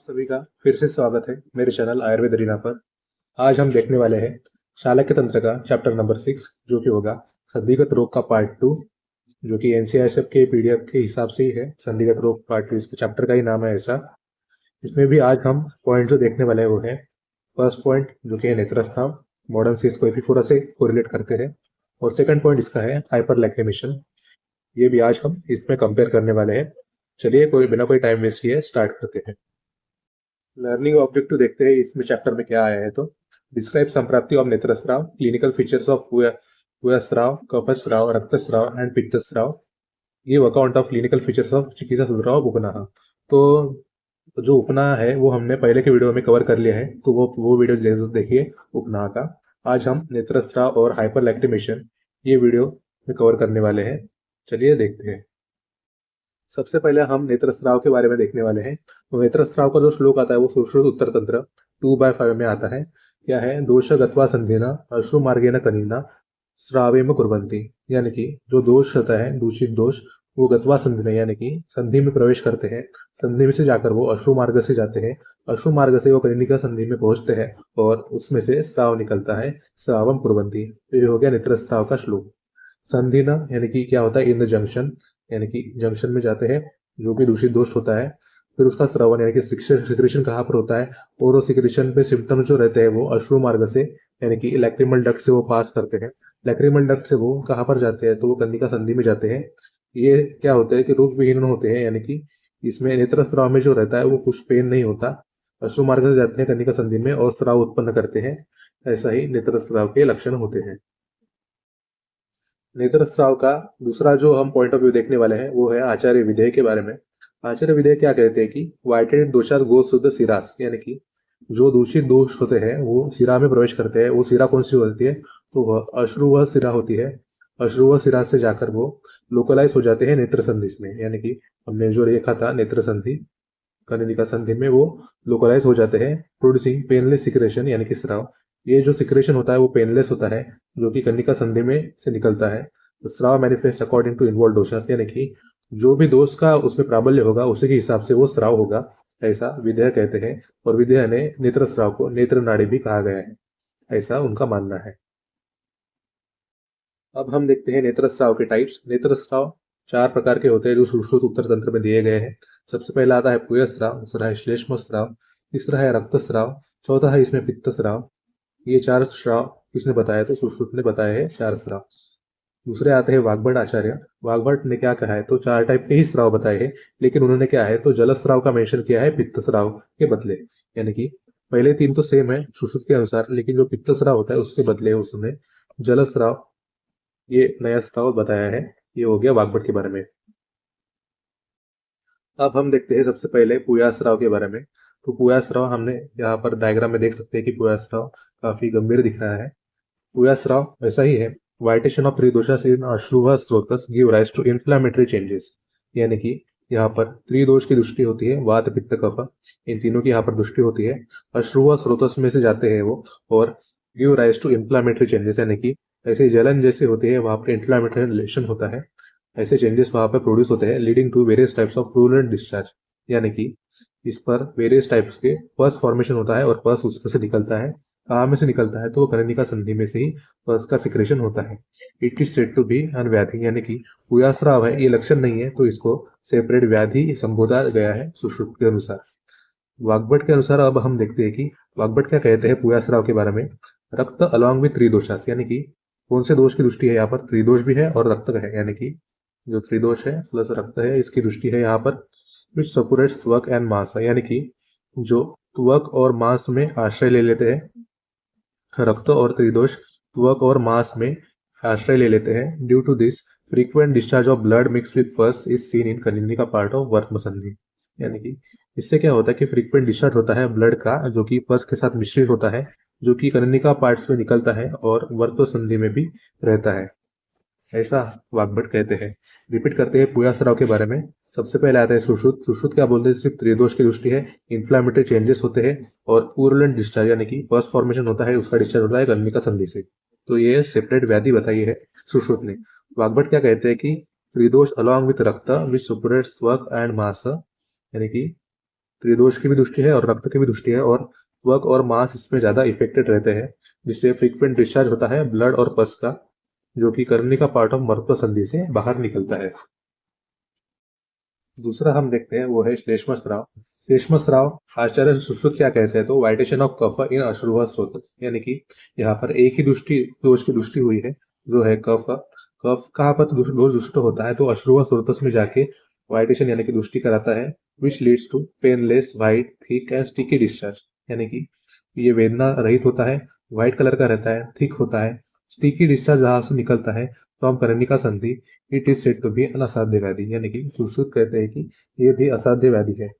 सभी का फिर से स्वागत है मेरे चैनल आयुर्वेद रीना पर। आज हम देखने वाले हैं चाणक्य तंत्र का चैप्टर नंबर 6 जो कि होगा संधिगत रोग का पार्ट 2, जो कि एनसीआईएसएफ के पीडीएफ के हिसाब से ही है। संधिगत रोग पार्ट 2 इसके चैप्टर का ही नाम है ऐसा। इसमें भी आज हम पॉइंट जो देखने वाले हैं वो है फर्स्ट पॉइंट जो कि है नेत्रस्राव, मॉडर्न सीज को पूरा से कोरिलेट करते हैं, और सेकंड पॉइंट इसका है हाइपरलैक्टिमेशन। ये भी आज हम इसमें कंपेयर करने वाले हैं। चलिए बिना कोई टाइम वेस्ट किए स्टार्ट करते हैं। लर्निंग ऑब्जेक्टिव देखते हैं इसमें चैप्टर में क्या आया है। तो डिस्क्राइब संप्राप्ति ऑफ नेत्रस्राव, क्लिनिकल फीचर्स ऑफ पूयस्राव, कफस्राव, रक्तस्राव एंड पित्तस्राव, give account of clinical features of चिकित्सा सुधराव उपनाह। तो जो उपनाह है वो हमने पहले के वीडियो में कवर कर लिया है, तो वो वीडियो जरूर देखिए उपनाह का। आज हम नेत्रस्राव और हाइपरलैक्टिमेशन ये वीडियो में कवर करने वाले हैं। चलिए देखते हैं। सबसे पहले हम नेत्रस्राव के बारे में देखने वाले हैं। तो नेत्रस्राव का जो श्लोक आता है वो सुश्रुत उत्तर तंत्र 2/5 में आता है। क्या है? दोष गत्वा संधिना अश्रु मार्गेन कनीना स्रावेम कुर्वन्ति, यानी कि जो दोष होता है, दूषित दोष, वो गत्वा संधि में यानी कि संधि में प्रवेश करते हैं। संधि में से जाकर वो अश्रु मार्ग से जाते हैं, अश्रु मार्ग से वो कनिनिका संधि में पहुंचते हैं और उसमें से स्राव निकलता है, स्रावम कुर्वन्ति। तो ये हो गया नेत्रस्राव का श्लोक। संधि न यानी कि क्या होता है? इन द जंक्शन, यानी कि जंक्शन में जाते हैं जो भी दूषित दोष होता है। फिर उसका स्रवण यानी कि सिक्रेशन कहाँ पर होता है, और वो सिक्रेशन पे सिम्टम्स जो रहते हैं वो अश्रु मार्ग से यानी कि लैक्रिमल डक्ट से वो पास करते हैं। लैक्रिमल डक्ट से वो कहाँ पर जाते हैं? तो वो कनिका संधि में जाते हैं। ये क्या होता है कि रूप विहीन होते हैं, यानी कि इसमें नेत्रस्राव में जो रहता है वो कुछ पेन नहीं होता। अश्रु मार्ग से जाते हैं कनिका संधि में और स्राव उत्पन्न करते हैं। ऐसा ही नेत्रस्राव के लक्षण होते हैं। नेत्रस्राव का दूसरा जो हम पॉइंट ऑफ व्यू देखने वाले हैं वो है आचार्य विधेय के बारे में। आचार्य विधेय क्या कहते हैं कि वाइटेड दोषास गो शुद्ध सिरास, यानी कि जो दूषित दोष होते हैं वो सिरा में प्रवेश करते हैं। वो सिरा कौन सी होती है? तो वह अश्रुव सिरा होती है। अश्रुव सिरा से जाकर वो लोकलाइज हो जाते हैं नेत्र संधि में, यानी कि हमने जो देखा था नेत्र संधि, कनिनिका संधि में वो लोकलाइज हो जाते हैं, प्रोड्यूसिंग पेनलेस सिक्रेशन यानी कि स्राव। ये जो सिक्रेशन होता है वो पेनलेस होता है, जो कि कनिका संधि में से निकलता है। तो स्राव मैनिफेस्ट अकॉर्डिंग टू इन्वॉल्व दोषास, यानी कि जो भी दोष का उसमें प्राबल्य होगा उसी के हिसाब से वो स्राव होगा, ऐसा विधेय कहते हैं। और विधेय ने नेत्र स्राव को नेत्र नाड़ी भी कहा गया है, ऐसा उनका मानना है। अब हम देखते हैं नेत्रस्राव के टाइप्स। नेत्रस्राव 4 प्रकार के होते हैं जो सुश्रुत उत्तर तंत्र में दिए गए हैं। सबसे पहला आता है पूयस्राव, दूसरा है श्लेष्म स्राव, तीसरा है रक्तस्राव, चौथा है इसमें पित्तस्राव। ये 4 स्राव किसने बताया? तो सुश्रुत ने बताया है 4 स्राव। दूसरे आते हैं वाग्भट आचार्य। वाग्भट ने क्या कहा है? तो 4 टाइप के ही स्राव बताए हैं, लेकिन उन्होंने क्या है तो जलस्राव का मेंशन किया है पित्तस्राव के बदले। यानी कि पहले 3 तो सेम है सुश्रुत के अनुसार, लेकिन जो पित्तस्राव होता है उसके बदले उसने जलस्राव ये नया स्राव बताया है। ये हो गया वाग्भट के बारे में। अब हम देखते हैं सबसे पहले पूयास्राव के बारे में। तो पूयास्राव हमने यहाँ पर डायग्राम में देख सकते हैं कि पूयास्राव काफी गंभीर दिख रहा है। पूयास्राव वैसा ही है। वाइटेशन ऑफ त्रिदोषास इन अश्रुवा स्रोतस give rise to inflammatory changes, यानी कि यहाँ पर त्रिदोष की दृष्टि होती है, वात पित्त कफ, इन तीनों की यहाँ पर दृष्टि होती है। अश्रुवा स्रोतस में से जाते हैं वो और give rise to inflammatory changes, यानी कि ऐसे जलन जैसे होती है वहां पर इन्फ्लेमेटरी रिलेशन होता है, ऐसे चेंजेस वहां पर प्रोड्यूस होते हैं, leading to various types of purulent discharge, यानी कि इस पर वेरियस टाइप्स के पस फॉर्मेशन होता है और पस उसमें से निकलता है। कहाँ में से निकलता है? तो कनिनिका संधि में से ही पस का सिक्रेशन होता है। It is said to be अनव्याधि, यानी कि पूयास्राव है ये लक्षण नहीं है, तो इसको सेपरेट व्याधि संबोधा गया है सुश्रुत के अनुसार। वाग्भट के अनुसार अब हम देखते हैं कि वाग्भट क्या कहते हैं पूयास्राव के बारे में। रक्त अलॉन्ग विथ त्रिदोषास, यानी कि कौन से दोष की दृष्टि है यहाँ पर? त्रिदोष भी है और रक्त है, यानी कि जो त्रिदोष है प्लस रक्त है इसकी दृष्टि है यहाँ पर। विच सपोरेट्स त्वक एंड मांस, यानी कि जो त्वक और मांस में आश्रय ले लेते हैं। रक्त और त्रिदोष त्वक और मांस में आश्रय ले लेते हैं। Due to this frequent discharge of blood mix with pus is seen in कनिनिका पार्ट ऑफ वर्त्म संधि, यानी कि इससे क्या होता है कि फ्रीक्वेंट डिस्चार्ज होता है ब्लड का जो कि पस के साथ मिश्रित होता है, जो कि कनिनिका पार्ट्स में निकलता है और वर्त्म संधि में भी रहता है, ऐसा वाग्भट कहते हैं। रिपीट करते हैं पूयास्राव के बारे में। सबसे पहले आता है सुश्रुत। सुश्रुत क्या बोलते हैं? सिर्फ त्रिदोष की दृष्टि है, इन्फ्लामेटरी चेंजेस होते हैं और पूर्लेंट डिस्चार्ज, यानी कि पस फॉर्मेशन होता है, उसका डिस्चार्ज होता है कनिनिका संधि से। तो ये सेपरेट व्याधि बताई है सुश्रुत ने। वाग्भट क्या कहते हैं कि त्रिदोष अलॉन्ग विथ रक्त विच सुपरेट्स त्वक एंड मांस, यानी कि त्रिदोष की भी दृष्टि है और रक्त की भी दृष्टि है, और त्वक और मांस इसमें ज्यादा इफेक्टेड रहते हैं, जिससे फ्रीक्वेंट डिस्चार्ज होता है ब्लड और पस का, जो कि कर्णिका पार्ट ऑफ मर्त्व संधि से बाहर निकलता है। दूसरा हम देखते हैं वो है श्लेष्म स्राव। श्लेष्म स्राव आचार्य सुश्रुत क्या कहते हैं, तो वाइटेशन ऑफ कफ इन अश्रुवा स्रोत, यानी कि यहाँ पर एक ही दृष्टि दोष की दृष्टि हुई है, जो है कफ। कफ कहाँ पर दोष दुष्ट होता है, तो अश्रुवा स्रोतस में जाके वाइटेशन यानी कि दृष्टि कराता है, which leads to painless white thick and sticky discharge, यानी कि ये वेदना रहित होता है, व्हाइट कलर का रहता है, थिक होता है, स्टिकी डिस्चार्ज जहां से निकलता है फ्रॉम कर्णिका संधि, it is said to be an असाध्य व्याधि, यानी कि सुश्रुत कहते हैं कि ये भी असाध्य व्याधि है,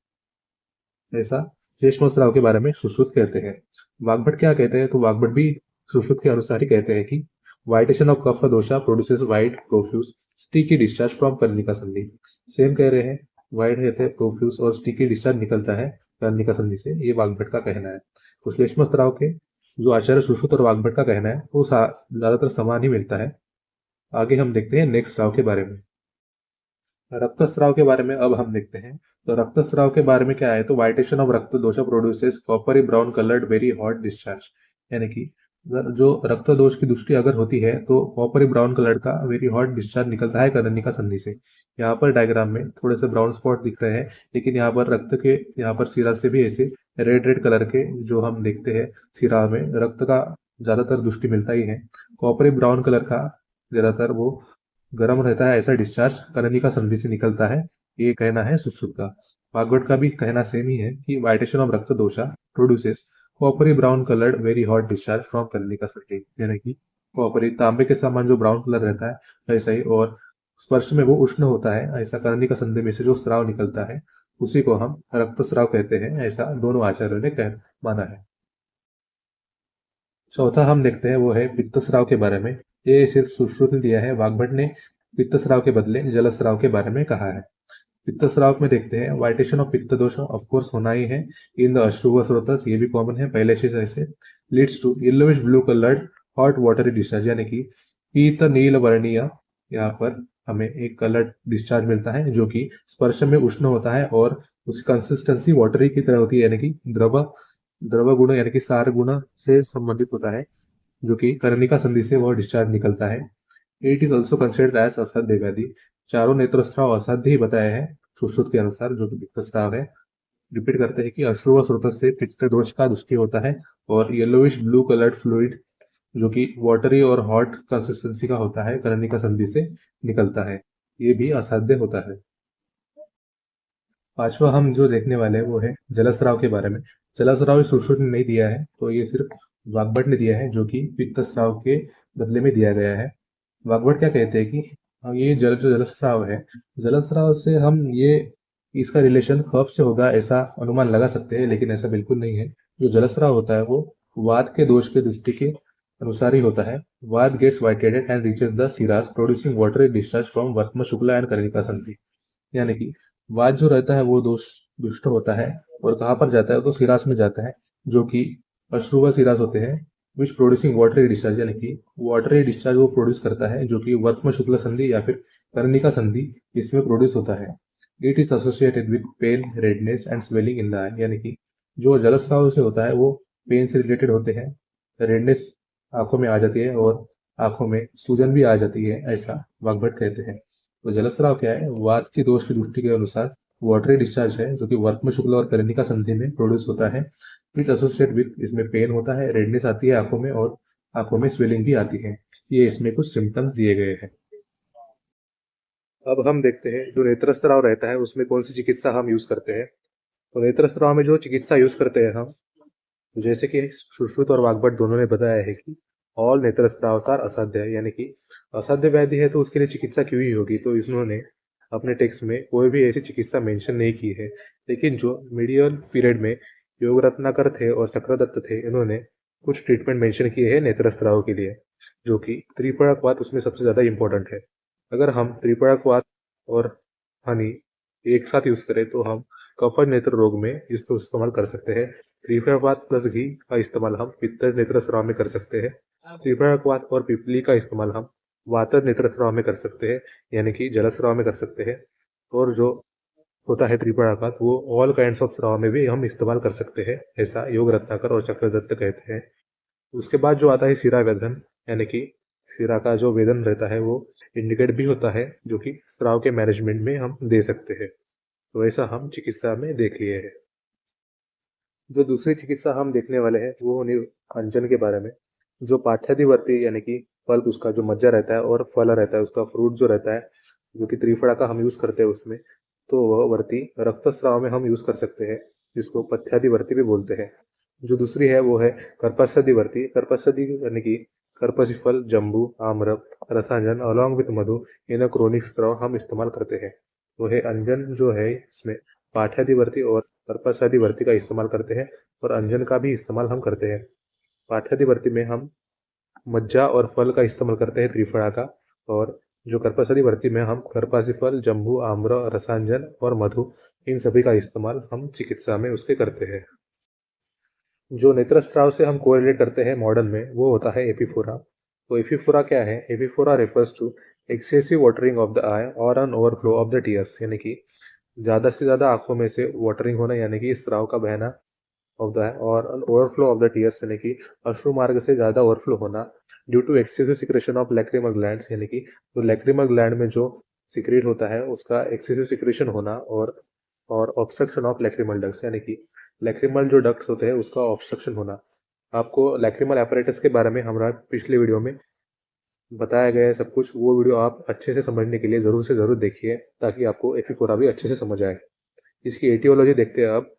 ऐसा श्लेष्म स्राव के बारे में सुश्रुत कहते हैं। वाग्भट क्या कहते हैं, तो वाग्भट भी सुश्रुत के अनुसार ही कहते हैं कि वाइटेशन ऑफ कफ दोषा produces white profuse sticky discharge from कर्णिका संधि। सेम कह रहे हैं, वाइट कहते हैं प्रोफ्यूज और स्टिकी डिस्चार्ज निकलता है कर्णिका संधि से, ये वाग्भट का कहना है। तो श्लेष्म स्राव के जो आचार्य सुश्रुत और वाग्भट का कहना है वो ज्यादातर समान ही मिलता है। आगे हम देखते हैं नेक्स्ट स्राव के बारे में। रक्तस्राव के बारे में अब हम देखते हैं। तो रक्तस्राव के बारे में क्या है, तो वाइटेशन ऑफ रक्त दोष produces coppery brown coloured very hot discharge, यानी कि जो रक्त दोष की दृष्टि अगर होती है तो कॉपरी ब्राउन कलर का वेरी हॉट डिस्चार्ज निकलता है कर्णिका संधि से। यहाँ पर डायग्राम में थोड़े से ब्राउन स्पॉट दिख रहे हैं, लेकिन यहाँ पर रक्त के यहाँ पर सिरा से भी ऐसे रेड रेड कलर के जो हम देखते हैं सिरा में रक्त का ज्यादातर दृष्टि मिलता ही है। कॉपरी ब्राउन कलर का ज्यादातर वो गर्म रहता है, ऐसा डिस्चार्ज कर्णिका संधि से निकलता है, ये कहना है सुश्रुत का। भागवत का भी कहना सेम ही है कि वाइटेशन ऑफ रक्त दोषा produces coppery brown coloured very hot discharge from कर्णिका संधि, यानी कि कॉपरी तांबे के समान जो ब्राउन कलर रहता है वैसा ही, और स्पर्श में वो उष्ण होता है, ऐसा कर्णिका संधि में से जो स्राव निकलता है उसी को हम रक्तस्राव कहते हैं, ऐसा दोनों आचार्यों ने कह माना है। चौथा हम देखते हैं वो है पित्तस्राव के बारे में। ये सिर्फ सुश्रुत ने दिया है, वाग्भट ने पित्तस्राव के बदले जलस्राव के बारे में कहा है। पित्तस्राव में देखते हैं वाइटेशन ऑफ पित्त दोष ऑफ कोर्स होना ही है इन द अश्रुव स्रोतस, ये भी कॉमन है पहले से ऐसे, leads to yellowish blue coloured hot watery discharge, यानी कि पीत नील वर्णीय, यहाँ पर हमें एक कलर डिस्चार्ज मिलता है जो कि स्पर्श में उष्ण होता है और उसकी कंसिस्टेंसी वाटरी की तरह होती है, यानी कि द्रव द्रव गुण यानी कि सार गुण से संबंधित होता है, जो कि कर्णिका संधि से वह डिस्चार्ज निकलता है। It is also considered as असाध्य व्याधि। चारों नेत्रस्राव असाध्य ही बताए हैं सुश्रुत के अनुसार, जो कि पित्तस्राव है। रिपीट करते हैं कि अश्रु व स्रोत से पित्त दोष का दृष्टि होता है, और येलोविश ब्लू कलर्ड फ्लूइड जो कि वाटरी और हॉट कंसिस्टेंसी का होता है कर्णिका संधि से निकलता है, ये भी असाध्य होता है। पांचवा हम जो देखने वाले हैं वो है जलस्राव के बारे में। जलस्राव सुश्रुत ने नहीं दिया है, तो ये सिर्फ वाग्भट ने दिया है, जो कि पित्तस्राव के बदले में दिया गया है। वाग्भट क्या कहते हैं कि ये जो जलस्राव है, जलस्राव से हम ये इसका रिलेशन कफ से होगा ऐसा अनुमान लगा सकते हैं, लेकिन ऐसा बिल्कुल नहीं है। जो जलस्राव होता है वो वात के दोष के दृष्टि के अनुसार ही होता है। वात gets vitiated and reaches the सिरास प्रोड्यूसिंग वाटरी डिस्चार्ज फ्रॉम वर्त्म शुक्ला एंड कर्णिका संधि, यानी कि वात जो रहता है वो दोष दुष्ट होता है और कहाँ पर जाता है, तो सिरास में जाता है, जो कि अश्रुवा सिरास होते हैं, विच प्रोड्यूसिंग वाटरी डिस्चार्ज, यानी कि वाटरी डिस्चार्ज वो प्रोड्यूस करता है, जो कि वर्त्म शुक्ल संधि या फिर कर्णिका संधि इसमें प्रोड्यूस होता है। It is associated with pain redness and swelling in the eye, यानी कि जो जलस्राव से होता है वो पेन से रिलेटेड होते हैं, रेडनेस आंखों में आ जाती है और आंखों में सूजन भी आ जाती है, ऐसा वाग्भट कहते हैं। तो जलस्राव क्या है, वात की दोष की दृष्टि के अनुसार वाटरी डिस्चार्ज है, जो कि वर्त्म शुक्ल और कर्णिका संधि में प्रोड्यूस होता है, विच एसोसिएट विद, इसमें पेन होता है, रेडनेस आती है आंखों में और आंखों में स्वेलिंग भी आती है। ये इसमें कुछ सिम्टम्स दिए गए हैं। अब हम देखते हैं जो नेत्रस्राव रहता है उसमें कौन सी चिकित्सा हम यूज करते हैं। तो नेत्रस्राव में जो चिकित्सा यूज करते हैं हम, जैसे कि सुश्रुत और वाग्भट दोनों ने बताया है कि ऑल नेत्रस्राव सार असाध्य है, यानी कि असाध्य व्याधि है तो उसके लिए चिकित्सा क्यों ही होगी, तो इन्होंने अपने टेक्स्ट में कोई भी ऐसी चिकित्सा मेंशन नहीं की है। लेकिन जो मीडियल पीरियड में योग रत्नाकर थे और चक्रदत्त थे, इन्होंने कुछ ट्रीटमेंट मेंशन किए हैं नेत्रस्राव के लिए, जो कि त्रिपड़कवात उसमें सबसे ज्यादा इंपॉर्टेंट है। अगर हम त्रिपड़कवात और हनी एक साथ यूज करें तो हम कफर नेत्र रोग में इसको इस्तेमाल कर सकते हैं। त्रिपड़कवात प्लस घी का इस्तेमाल हम पित्त नेत्रस्राव में कर सकते हैं। त्रिपड़कवात और पिपली का इस्तेमाल हम वात नेत्रस्राव में कर सकते हैं, यानी कि जलस्राव में कर सकते हैं। और जो होता है त्रिपड़ा का, तो वो ऑल काइंड्स ऑफ स्राव में भी हम इस्तेमाल कर सकते हैं, ऐसा योग रत्नाकर और चक्रदत्त कहते हैं। उसके बाद जो आता है शिरा वेदन, यानी कि शिरा का जो वेदन रहता है वो इंडिकेट भी होता है, जो कि स्राव के मैनेजमेंट में हम दे सकते हैं। तो ऐसा हम चिकित्सा में देख लिए हैं। जो दूसरी चिकित्सा हम देखने वाले हैं वो होनी अंजन के बारे में। जो पाठ्यादिवर्ती यानी कि फल, उसका जो मज्जा रहता है और फल रहता है, उसका फ्रूट जो रहता है, जो कि त्रिफला का हम यूज करते हैं उसमें, तो वह वर्ती रक्तस्राव में हम यूज कर सकते हैं, जिसको पथ्यादिवर्ती भी बोलते हैं। जो दूसरी है वो है कर्पस्यदिवर्ती। कर्पस्यदि यानी कि कर्पसी फल, जम्बू, आम्र, रसांजन अलॉन्ग विथ मधु इन क्रोनिक स्राव हम इस्तेमाल करते हैं। वो है अंजन जो है इसमें पाठ्यादिवर्ती और कर्पस्यादिवर्ती का इस्तेमाल करते हैं, और अंजन का भी इस्तेमाल हम करते हैं। पाठ्यादिवर्ती में हम मज्जा और फल का इस्तेमाल करते हैं त्रिफला का, और जो कर्पसादिवर्ती में हम कर्पासी फल, जम्बू, आम्र, रसांजन और मधु इन सभी का इस्तेमाल हम चिकित्सा में उसके करते हैं। जो नेत्रस्राव से हम कोरिलेट करते हैं मॉडर्न में, वो होता है एपिफोरा। तो एपिफोरा क्या है? Epiphora refers to excessive watering of the eye और an overflow of the tears, यानी कि ज़्यादा से ज़्यादा आंखों में से वाटरिंग होना, यानी कि स्राव का बहना ऑफ द, और ओवरफ्लो ऑफ द टीयर्स यानी कि अश्रु मार्ग से ज़्यादा ओवरफ्लो होना, due to excessive secretion of lacrimal glands, यानी कि जो लैक्रिमल ग्लैंड में जो सिक्रेट होता है उसका एक्सेसिव सिक्रेशन होना, और ऑब्स्ट्रक्शन ऑफ लैक्रिमल डक्ट्स, यानी कि लैक्रिमल जो डक्ट्स होते हैं उसका ऑब्स्ट्रक्शन होना। आपको लैक्रिमल apparatus के बारे में हमारा पिछले वीडियो में बताया गया है सब कुछ। वो वीडियो आप अच्छे से समझने के लिए ज़रूर से ज़रूर देखिए, ताकि आपको एपिफोरा भी अच्छे से समझ आए। इसकी एटियोलॉजी देखते हैं अब।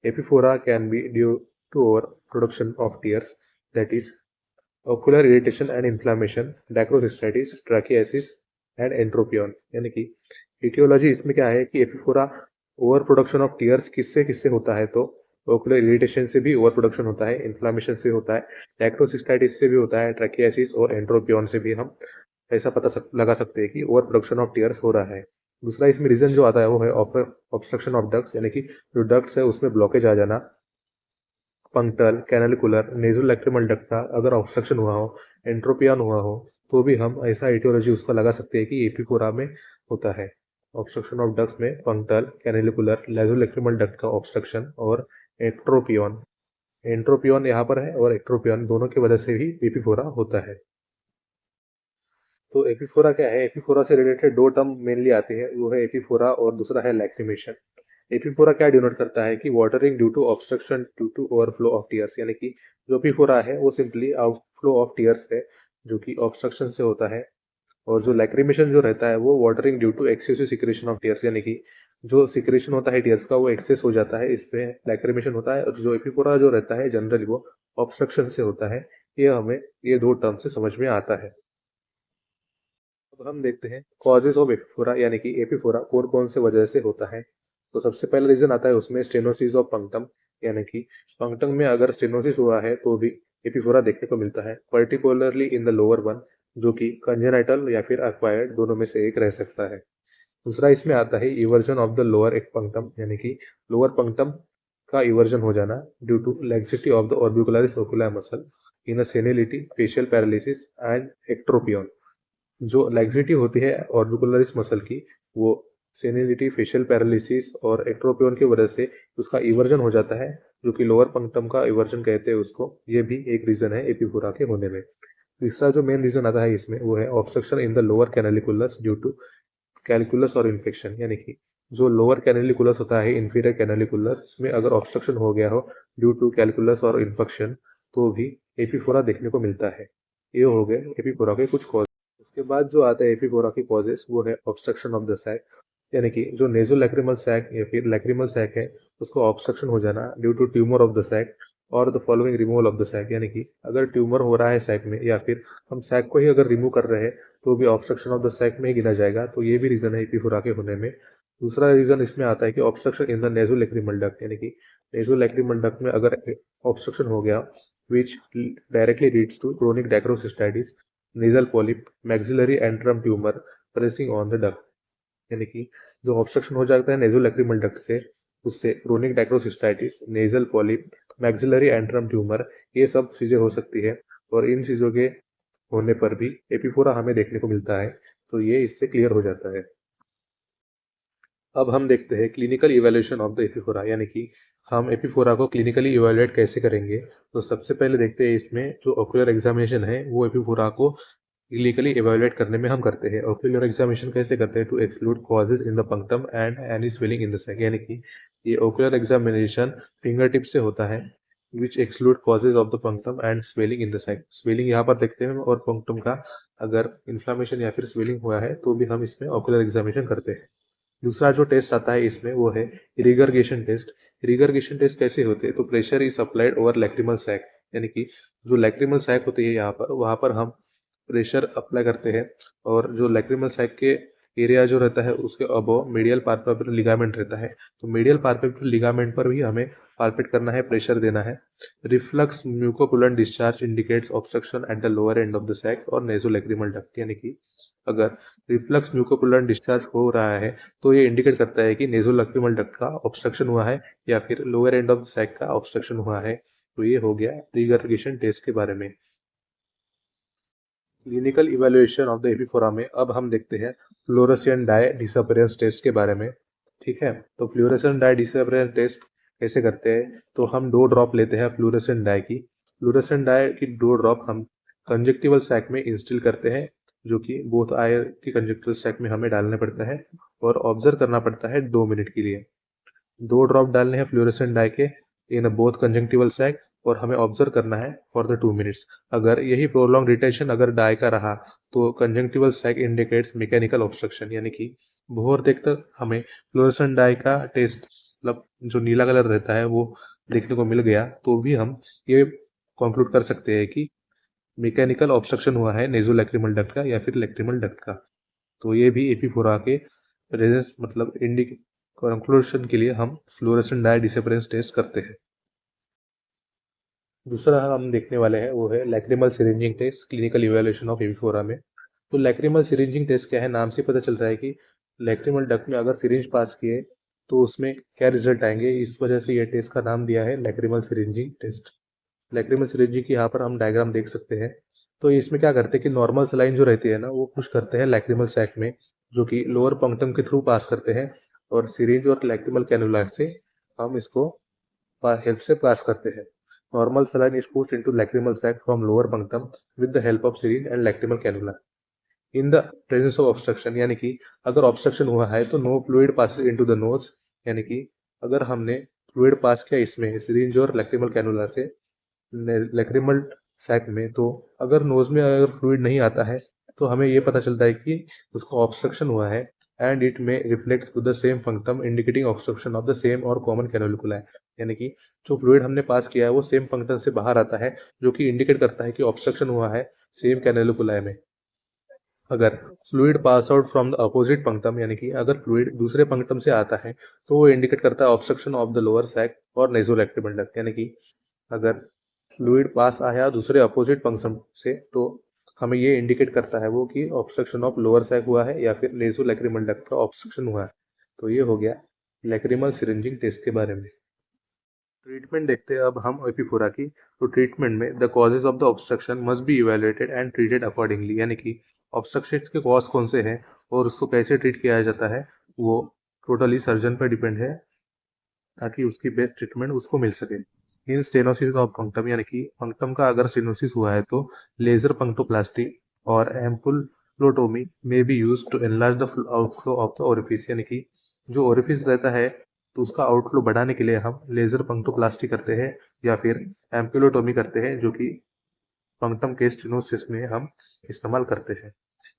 Epiphora can be due to over production of tears, that is ocular irritation and inflammation, dacryocystitis, trichiasis and entropion. यानी कि एटियोलॉजी इसमें क्या है कि epiphora over production of tears किससे किससे होता है, तो ओकुलर इरिटेशन से भी ओवर प्रोडक्शन होता है, इन्फ्लामेशन से होता है, डाइक्रोसिस्टाइटिस से भी होता है, ट्रैकियासिस और एंट्रोपियन से भी हम ऐसा लगा सकते हैं कि ओवर प्रोडक्शन ऑफ टीयर्स हो रहा है। दूसरा इसमें रीजन जो आता है वो है ऑब्स्ट्रक्शन ऑफ डक्ट्स, यानी कि जो डक्ट्स है उसमें ब्लॉकेज आ जाना। पंक्टल, कैनालिकुलर, नेज़ोलैक्रिमल डक्ट का अगर ऑब्स्ट्रक्शन हुआ हो, एंट्रोपियन हुआ हो, तो भी हम ऐसा एटियोलॉजी उसका लगा सकते हैं कि एपिफोरा में होता है। ऑब्स्ट्रक्शन ऑफ डक्ट्स में पंक्टल, कैनालिकुलर, नेज़ोलैक्रिमल डक्ट का ऑब्स्ट्रक्शन और एट्रोपियन। एंट्रोपियन यहाँ पर है और एक्ट्रोपियन दोनों की वजह से ही एपिफोरा होता है। तो एपिफोरा क्या है? एपिफोरा से रिलेटेड दो टर्म मेनली आते हैं, वो है एपिफोरा और दूसरा है लैक्रिमेशन। एपिफोरा क्या डिनोट करता है कि watering due to obstruction due to overflow of tears, यानी कि जो एपिफोरा है वो सिंपली आउटफ्लो ऑफ टीयर्स है, जो कि ऑब्स्ट्रक्शन से होता है। और जो लैक्रिमेशन जो रहता है वो watering due to excessive secretion of tears, यानी कि जो सिक्रेशन होता है टीयर्स का वो एक्सेस हो जाता है, इससे लैक्रिमेशन होता है। और जो एपिफोरा जो रहता है जनरली वो ऑब्स्ट्रक्शन से होता है। ये हमें ये दो टर्म से समझ में आता है। अब हम देखते हैं कॉजेज ऑफ एपिफोरा, यानी कि एपिफोरा कौन कौन से वजह से होता है। तो सबसे पहला रीजन आता है उसमें स्टेनोसिस ऑफ पंक्टम, यानी कि पंक्टम में अगर स्टेनोसिस हुआ है तो भी एपिफोरा देखने को मिलता है, particularly in the lower one, जो कि कंजेनाइटल या फिर एक्वायर्ड दोनों में से एक रह सकता है। दूसरा इसमें आता है इवर्जन ऑफ द लोअर एक पंक्टम, यानी कि लोअर पंक्टम का इवर्जन हो जाना due to laxity of the orbicularis oculi muscle in a senility, facial paralysis and ectropion. जो लैक्सिटी होती है ऑर्बिकुलरिस मसल की, वो सेनिलिटी, फेशियल पैरालिसिस और एक्ट्रोपियन की वजह से उसका इवर्जन हो जाता है, जो कि लोअर पंक्टम का इवर्जन कहते हैं उसको। ये भी एक रीजन है एपिफोरा के होने में। तीसरा जो मेन रीजन आता है इसमें वो है obstruction in the lower canaliculus due to calculus और इन्फेक्शन, यानी कि जो लोअर कैनालिकुलस होता है, इंफीरियर कैनालिकुलस, उसमें अगर ऑब्स्ट्रक्शन हो गया हो ड्यू टू कैलकुलस और इन्फेक्शन, तो भी एपिफोरा देखने को मिलता है। ये हो गए एपिफोरा के कुछ कॉज। उसके बाद जो आता है एपिफोरा की कॉजेस, वो है ऑब्स्ट्रक्शन ऑफ द सैक, यानी कि जो नेजोलैक्रिमल सैक या फिर लैक्रिमल सैक है उसको ऑब्स्ट्रक्शन हो जाना due to tumour of the sac और the following removal of the sac, यानी कि अगर ट्यूमर हो रहा है सैक में या फिर हम सैक को ही अगर रिमूव कर रहे हैं तो भी ऑब्स्ट्रक्शन ऑफ द सैक में ही गिना जाएगा। तो ये भी रीजन है एपिफोरा के होने में। दूसरा रीजन इसमें आता है कि obstruction in the nasolacrimal duct, यानी कि नेजोलैक्रिमल डक्ट में अगर ऑब्स्ट्रक्शन हो गया which directly leads to chronic dacryocystitis, nasal polyp, maxillary antrum tumour pressing on the duct, यानी कि जो ऑब्स्ट्रक्शन हो जाता है नेजोलैक्रिमल डक्ट से, उससे chronic dacryocystitis, nasal polyp, maxillary antrum tumour, ये सब चीज़ें हो सकती है। और इन चीज़ों के होने पर भी एपिफोरा हमें देखने को मिलता है, तो ये इससे क्लियर हो जाता है। अब हम देखते हैं क्लिनिकल इवैल्यूएशन ऑफ द एपीफोरा, यानी कि हम एपीफोरा को क्लिनिकली इवैल्यूएट कैसे करेंगे। तो सबसे पहले देखते हैं इसमें जो ऑक्यूलर एग्जामिनेशन है वो एपीफोरा को क्लिनिकली इवैल्यूएट करने में हम करते हैं। ऑक्यूलर एग्जामिनेशन कैसे करते हैं? To exclude causes in the punctum and any swelling in the sac, यानी कि ये ऑक्यूलर एग्जामिनेशन फिंगर टिप से होता है which exclude causes of the punctum and swelling in the sac. Swelling यहाँ पर देखते हैं और पंक्टम का अगर इन्फ्लामेशन या फिर स्वेलिंग हुआ है तो भी हम इसमें ऑक्यूलर एग्जामिनेशन करते हैं। दूसरा जो टेस्ट आता है इसमें वो है रिगर्गेशन टेस्ट। रिगर्गेशन टेस्ट कैसे होते हैं? तो pressure is applied over lacrimal sac, यानी कि जो लैक्रिमल सैक होती है यहाँ पर, वहाँ पर हम प्रेशर अप्लाई करते हैं और जो लैक्रिमल सैक के एरिया जो रहता है उसके अबव मीडियल पाल्पेब्रल लिगामेंट रहता है, तो मीडियल पाल्पेब्रल लिगामेंट पर भी हमें पाल्पेट करना है, प्रेशर देना है। Reflux mucopurulent discharge indicates obstruction at the lower end of the sac और नेजोलैक्रिमल डक्ट, यानी कि अगर रिफ्लक्स म्यूकोपुलेंट डिस्चार्ज हो रहा है तो ये इंडिकेट करता है कि नेजोलैक्रिमल डक्ट का ऑब्स्ट्रक्शन हुआ है या फिर lower end of the sac का ऑब्स्ट्रक्शन हुआ है। तो ये हो गया रिगर्गेशन टेस्ट के बारे में। क्लिनिकल इवैल्यूएशन ऑफ द एपीफोरा में अब हम देखते हैं फ्लोरेसेंट डाई डिसअपियरेंस टेस्ट के बारे में। ठीक है, तो फ्लोरेसेंट डाई डिसअपियरेंस टेस्ट कैसे करते हैं? तो हम 2 ड्रॉप लेते हैं फ्लोरेसेंट डाई की। फ्लोरेसेंट डाई की 2 ड्रॉप हम कंजक्टिवल सैक में इंस्टिल करते हैं, जो कि बोथ आई की कंजक्टिवल सैक में हमें डालने पड़ता है और ऑब्जर्व करना पड़ता है 2 मिनट के लिए। 2 ड्रॉप डालने हैं फ्लोरेसेंट डाई के इन बोथ कंजक्टिवल सैक और हमें ऑब्जर्व करना है फॉर द 2 मिनट्स। अगर यही प्रोलॉन्ग रिटेंशन अगर डाई का रहा तो कंजक्टिवल सैक इंडिकेट्स मैकेनिकल ऑब्स्ट्रक्शन, यानी कि बहुत देर तक हमें फ्लोरेसेंट डाई का टेस्ट मतलब जो नीला कलर रहता है वो देखने को मिल गया तो भी हम ये कंक्लूड कर सकते हैं कि मैकेनिकल ऑब्स्ट्रक्शन हुआ है नेजोलैक्रिमल डक्ट का या फिर लैक्रिमल डक्ट का। तो ये भी एपीफोरा के प्रेजेंस मतलब कंक्लूजन के लिए हम फ्लोरेसेंट डाई डिसअपियरेंस टेस्ट करते हैं। दूसरा हम देखने वाले हैं वो है lacrimal syringing test, clinical evaluation of epiphora में। तो लैक्रिमल सिरिंजिंग टेस्ट क्या है? नाम से पता चल रहा है कि लैक्रिमल डक्ट में अगर सिरिंज पास किए तो उसमें क्या रिजल्ट आएंगे, इस वजह से ये टेस्ट का नाम दिया है लैक्रिमल सिरिंजिंग टेस्ट। लैक्रिमल सिरिंजिंग की यहाँ पर हम डायग्राम देख सकते हैं। तो इसमें क्या करते हैं कि नॉर्मल सलाइन जो रहती है ना वो पुश करते हैं लैक्रिमल सैक में, जो कि लोअर पंक्टम के थ्रू पास करते हैं और सिरिंज और लैक्रिमल कैनुला से हम इसको हेल्प से पास करते हैं। Normal saline is pushed into lacrimal sac from lower punctum with the help of syringe and lacrimal cannula in the presence of obstruction, यानी कि अगर ऑब्स्ट्रक्शन हुआ है तो no fluid passes into the nose, यानी कि अगर हमने फ्लूइड पास किया इसमें सिरिंज और लैक्रिमल कैनुला से लैक्रिमल सैक में, तो अगर नोज में अगर फ्लूइड नहीं आता है तो हमें ये पता चलता है कि उसको ऑब्स्ट्रक्शन हुआ है एंड इट में reflect to the same punctum indicating obstruction of the same और कॉमन कैनुलिकुला, यानी कि जो फ्लूइड हमने पास किया है वो सेम फंक्टम से बाहर आता है जो कि इंडिकेट करता है कि ऑब्स्ट्रक्शन हुआ है सेम कैनुलिकुला में। अगर fluid pass out from the opposite punctum, यानी कि अगर फ्लूइड दूसरे पंक्टम से आता है तो वो इंडिकेट करता है obstruction of the lower sac और नेजोलैक्रिमल डक्ट, यानी कि अगर फ्लूइड पास आया दूसरे अपोजिट पंक्टम से तो हमें ये इंडिकेट करता है वो कि ऑब्स्ट्रक्शन ऑफ लोअर सैक हुआ है या फिर नेजोलैक्रिमल डक्ट का ऑब्स्ट्रक्शन हुआ है। तो ये हो गया लैक्रिमल सिरिंजिंग टेस्ट के बारे में। ट्रीटमेंट देखते हैं अब हम एपीफोरा की। तो ट्रीटमेंट में the causes of the obstruction must be evaluated and treated accordingly, यानी कि ऑब्स्ट्रक्शन के कॉज कौन से हैं और उसको कैसे ट्रीट किया जाता है वो टोटली सर्जन पर डिपेंड है ताकि उसकी बेस्ट ट्रीटमेंट उसको मिल सके। इन स्टेनोसिस ऑफ पंक्टम, यानी कि पंक्टम का अगर स्टेनोसिस हुआ है तो लेजर पंक्टोप्लास्टी और एम्पुलोटोमी में be use to enlarge the outflow of the orifice, यानी कि जो ओरिफिस रहता है तो उसका आउटफ्लो बढ़ाने के लिए हम लेजर पंक्टोप्लास्टी करते हैं या फिर एम्पुलोटोमी करते हैं, जो कि पंक्टम के स्टेनोसिस में हम इस्तेमाल करते हैं।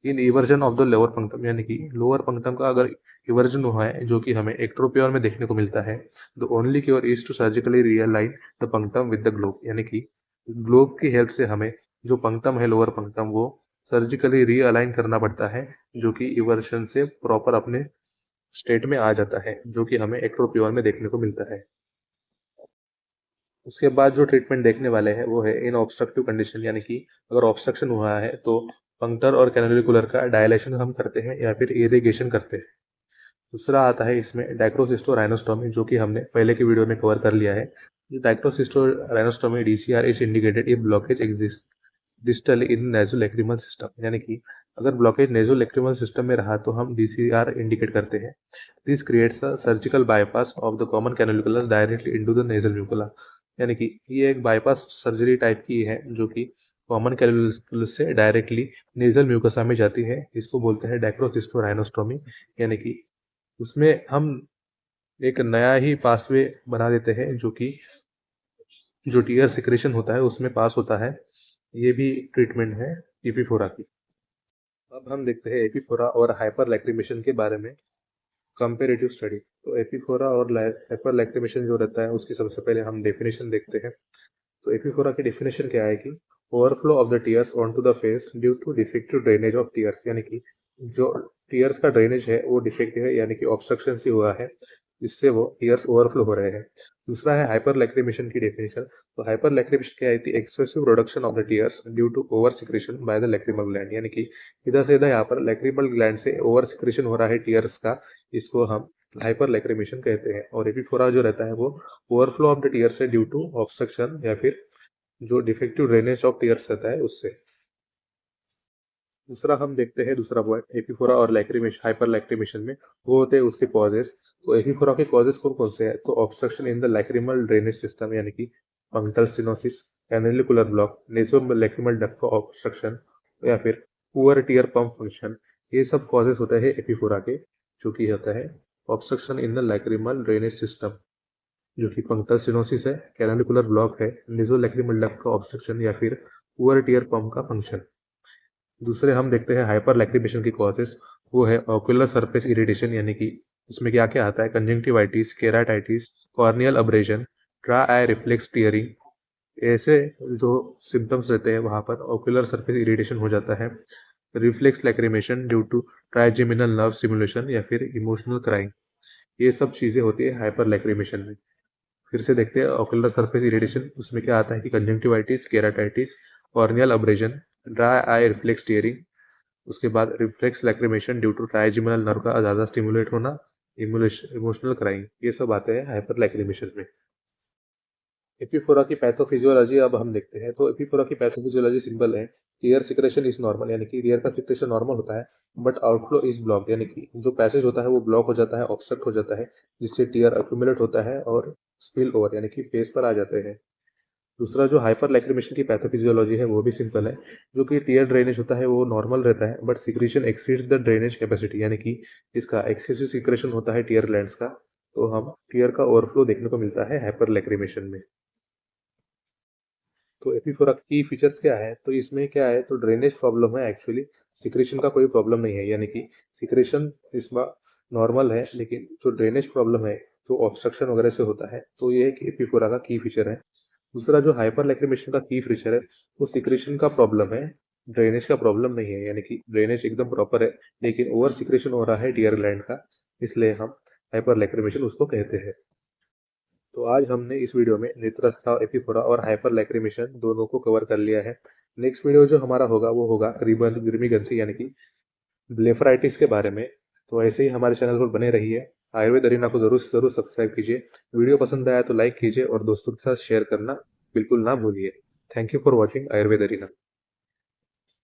In eversion of the lower punctum, यानी कि लोअर पंक्टम का अगर इवर्जन हुआ है जो कि हमें एक्ट्रोपियर में देखने को मिलता है, the only cure is to surgically realign the punctum with the globe, यानी कि ग्लोब की हेल्प से हमें जो पंक्टम है लोअर पंक्टम वो सर्जिकली रीअलाइन करना पड़ता है, जो कि इवर्जन से प्रॉपर अपने स्टेट में आ जाता है, जो कि हमें एक्ट्रोपियर में देखने को मिलता है। उसके बाद जो ट्रीटमेंट देखने वाले हैं वो है इन ऑब्स्ट्रक्टिव कंडीशन, यानी कि अगर ऑब्स्ट्रक्शन हुआ है तो पंक्टर और कैनुलिकुलर का डायलेशन हम करते हैं या फिर इरिगेशन करते हैं। दूसरा आता है इसमें डाइक्रोसिस्टोराइनोस्टोमी, जो कि हमने पहले की वीडियो में कवर कर लिया है। Dacryocystorhinostomy DCR is indicated if blockage exist distal in nasolacrimal system, यानी कि अगर ब्लॉकेज नेजोलैक्रिमल सिस्टम में रहा तो हम DCR इंडिकेट करते हैं। This creates a surgical bypass of the common canaliculus directly into the nasal mucosa, यानी कि ये एक बाईपास सर्जरी टाइप की है जो कि कॉमन कैनोलिकुलस से डायरेक्टली नेजल म्यूकोसा में जाती है। इसको बोलते हैं डाइक्रोसिस्टोराइनोस्टोमी, यानी कि उसमें हम एक नया ही पासवे बना देते हैं जो टीयर सिक्रेशन होता है उसमें पास होता है। ये भी ट्रीटमेंट है एपीफोरा की। अब हम देखते हैं एपीफोरा और हाइपर लैक्रिमेशन के बारे में कंपेरेटिव स्टडी। तो एपीफोरा और हाइपर लैक्रिमेशन जो रहता है उसकी सबसे पहले हम डेफिनेशन देखते हैं। तो एपीफोरा की डेफिनेशन क्या है कि overflow of the tears onto the face due to defective drainage of tears, यानी कि जो टीयर्स का ड्रेनेज है वो डिफेक्टिव है, यानी कि ऑब्स्ट्रक्शन से हुआ है, जिससे वो टीयर्स ओवरफ्लो हो रहे हैं। दूसरा है हाइपर लैक्रिमेशन की डेफिनेशन। तो हाइपर लैक्रिमेशन क्या है? Excessive production of the tears due to over secretion by the lacrimal gland, यानी कि सीधा सीधा यहाँ पर लैक्रिमल ग्लैंड से ओवर सिक्रेशन हो रहा है टीयर्स का, इसको हम हाइपर लैक्रिमेशन कहते हैं। और एपीफोरा जो रहता है वो ओवरफ्लो ऑफ द टीयर्स है ड्यू टू ऑब्स्ट्रक्शन या फिर जो डिफेक्टिव ड्रेनेज ऑफ टीयर्स रहता है उससे। दूसरा हम देखते हैं, दूसरा पॉइंट एपीफोरा और लैक्रिमेशन, हाइपर लैक्रिमेशन में वो होते हैं उसके कॉजेस। तो एपीफोरा के कॉजेस कौन कौन से हैं? तो obstruction in the lacrimal drainage system, यानी कि punctal stenosis, canalicular block, nasolacrimal duct obstruction, या फिर पुअर टीयर पंप फंक्शन, ये सब कॉजेस होते हैं एपीफोरा के, जो कि होता है obstruction in the lacrimal drainage system, जो कि पंक्टल स्टेनोसिस है, कैनालिकुलर ब्लॉक है, नेसो लैक्रिमल डक्ट का ऑब्स्ट्रक्शन, या फिर पुअर टीयर पंप का फंक्शन। दूसरे हम देखते हैं हाइपर लैक्रिमेशन की कॉजेस। वो है ऑक्यूलर सरफेस इरिटेशन, यानी कि इसमें क्या क्या आता है? Conjunctivitis, keratitis, corneal abrasion, dry eye reflex tearing, ऐसे जो सिम्टम्स रहते हैं वहाँ पर ऑक्यूलर सरफेस इरिटेशन हो जाता है। Reflex lacrimation due to trigeminal nerve stimulation या फिर इमोशनल क्राइंग, ये सब चीज़ें होती है हाइपर लैक्रिमेशन में। फिर से देखते हैं ऑक्यूलर सरफेस इरिटेशन, उसमें क्या आता है कि conjunctivitis, keratitis, corneal abrasion, dry eye reflex tearing, उसके बाद reflex lacrimation due to trigeminal nerve का ज़्यादा स्टिमुलेट होना, इमोशनल क्राइंग, ये सब आते हैं हाइपर लैक्रिमेशन में। एपीफोरा की पैथोफिजियोलॉजी अब हम देखते हैं। तो एपीफोरा की पैथोफिजियोलॉजी सिंपल है। टीयर सिक्रेशन इज नॉर्मल, यानी कि टीयर का सिक्रेशन नॉर्मल होता है, बट आउटफ्लो इज ब्लॉक, यानी कि जो पैसेज होता है वो ब्लॉक हो जाता है, ऑब्स्ट्रक्ट हो जाता है, जिससे टीयर अक्यूमुलेट होता है और स्पिल ओवर, यानी कि फेस पर आ जाते हैं। दूसरा जो हाइपर लैक्रिमेशन की पैथोफिजियोलॉजी है वो भी सिंपल है। जो कि टीयर ड्रेनेज होता है वो नॉर्मल रहता है, but secretion exceeds the drainage capacity, यानी कि इसका एक्सेसिव सिक्रेशन होता है टीयर ग्लैंड्स का, तो हम टीयर का ओवरफ्लो देखने को मिलता है हाइपर लैक्रिमेशन में। तो एपीफोरा की फीचर्स क्या है? तो इसमें क्या है, तो ड्रेनेज प्रॉब्लम है एक्चुअली, सिक्रेशन का कोई प्रॉब्लम नहीं है, यानी कि सिक्रेशन इसमें नॉर्मल है, लेकिन जो ड्रेनेज प्रॉब्लम है जो ऑब्स्ट्रक्शन वगैरह से होता है, तो ये एक एपीफोरा का की फीचर है। दूसरा जो हाइपर लैक्रिमेशन का की फीचर है वो सिक्रेशन का प्रॉब्लम है, ड्रेनेज का प्रॉब्लम नहीं है, यानी कि ड्रेनेज एकदम प्रॉपर है, लेकिन ओवर सिक्रेशन हो रहा है टीयर ग्लैंड का, इसलिए हम हाइपर लैक्रिमेशन उसको कहते हैं। तो आज हमने इस वीडियो में नेत्रस्राव, एपीफोरा और हाइपर लैक्रिमेशन दोनों को कवर कर लिया है। नेक्स्ट वीडियो जो हमारा होगा वो होगा कृमिग्रंथि यानी कि ब्लेफराइटिस के बारे में। तो ऐसे ही हमारे चैनल पर बने रहिए। आयुर्वेद अरीना को जरूर जरूर सब्सक्राइब कीजिए। वीडियो पसंद आया तो लाइक कीजिए और दोस्तों के साथ शेयर करना बिल्कुल ना भूलिए। Thank you for watching Ayurveda arena.